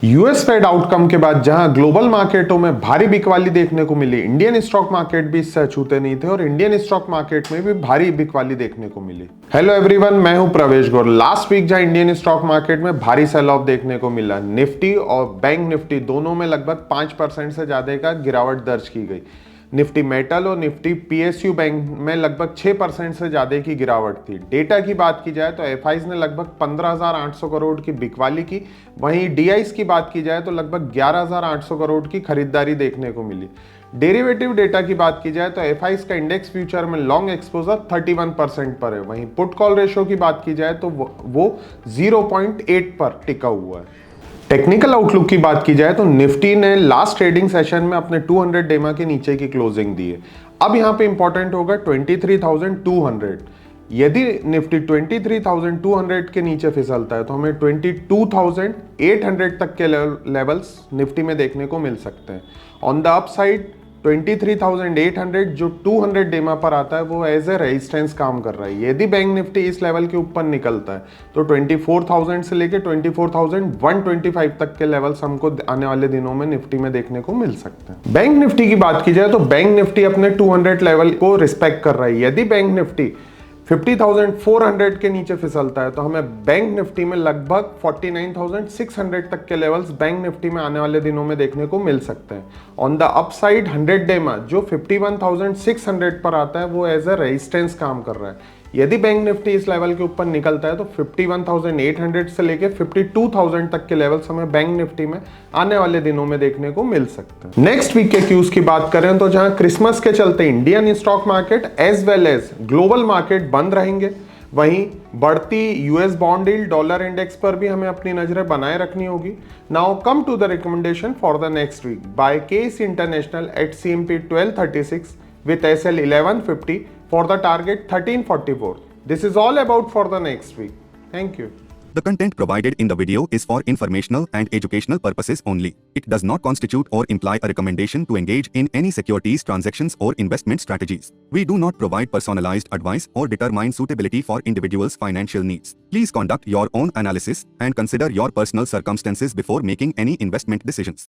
US Fed outcome के बाद जहां ग्लोबल मार्केटों में भारी बिकवाली देखने को मिली, इंडियन स्टॉक मार्केट भी इससे अछूते नहीं थे और इंडियन स्टॉक मार्केट में भी भारी बिकवाली देखने को मिली। हेलो एवरीवन, मैं हूं प्रवेश गौर। लास्ट वीक जहां इंडियन स्टॉक मार्केट में भारी सेल ऑफ देखने को मिला, निफ्टी और बैंक निफ्टी दोनों में लगभग 5% से ज्यादा का गिरावट दर्ज की गई। निफ्टी मेटल और निफ्टी पीएसयू बैंक में लगभग 6% से ज्यादा की गिरावट थी। डेटा की बात की जाए तो एफआईज ने लगभग 15,800 करोड़ की बिकवाली की, वहीं डीआईज की बात की जाए तो लगभग 11,800 करोड़ की खरीदारी देखने को मिली। डेरिवेटिव डेटा की बात की जाए तो एफआईज का इंडेक्स फ्यूचर में लॉन्ग एक्सपोजर 31% पर है, वहीं पुट कॉल रेशो की बात की जाए तो वो 0.8 पर टिका हुआ है। टेक्निकल आउटलुक की बात की जाए तो निफ्टी ने लास्ट ट्रेडिंग सेशन में अपने 200 डेमा के नीचे की क्लोजिंग दी है। अब यहां पे इंपॉर्टेंट होगा 23,200। यदि निफ्टी 23,200 के नीचे फिसलता है तो हमें 22,800 तक के लेवल्स निफ्टी में देखने को मिल सकते हैं। ऑन द अपसाइड 23,800 जो 200 डेमा पर आता है वो एज ए रेजिस्टेंस काम कर रहा है। यदि बैंक निफ्टी इस लेवल के ऊपर निकलता है तो 24,000 से लेकर 24,125 तक के लेवल्स हमको आने वाले दिनों में निफ्टी में देखने को मिल सकते हैं। बैंक निफ्टी की बात की जाए तो बैंक निफ्टी अपने 200 लेवल को रिस्पेक्ट कर रहा है। यदि बैंक निफ्टी 50,400 के नीचे फिसलता है तो हमें बैंक निफ्टी में लगभग 49,600 तक के लेवल्स बैंक निफ्टी में आने वाले दिनों में देखने को मिल सकते हैं। ऑन द अपसाइड 100 डेमा जो 51,600 पर आता है वो एज ए रेजिस्टेंस काम कर रहा है। यदि बैंक निफ्टी इस लेवल के ऊपर निकलता है तो 51,800 से लेकर 52,000 तक के लेवल्स हमें बैंक निफ्टी में आने वाले दिनों में देखने को मिल सकते हैं। नेक्स्ट वीक के क्यूज की बात करें तो जहां क्रिसमस के चलते Indian stock market as well as global market बंद रहेंगे, वहीं बढ़ती US bond yield, dollar index पर भी हमें अपनी नजरें बनाए रखनी होगी। Now come to the recommendation for the next week buy case international at CMP 1236 with SL 1150 for the target 1344. This is all about for the next week. Thank you. The content provided in the video is for informational and educational purposes only. It does not constitute or imply a recommendation to engage in any securities transactions or investment strategies. We do not provide personalized advice or determine suitability for individuals' financial needs. Please conduct your own analysis and consider your personal circumstances before making any investment decisions.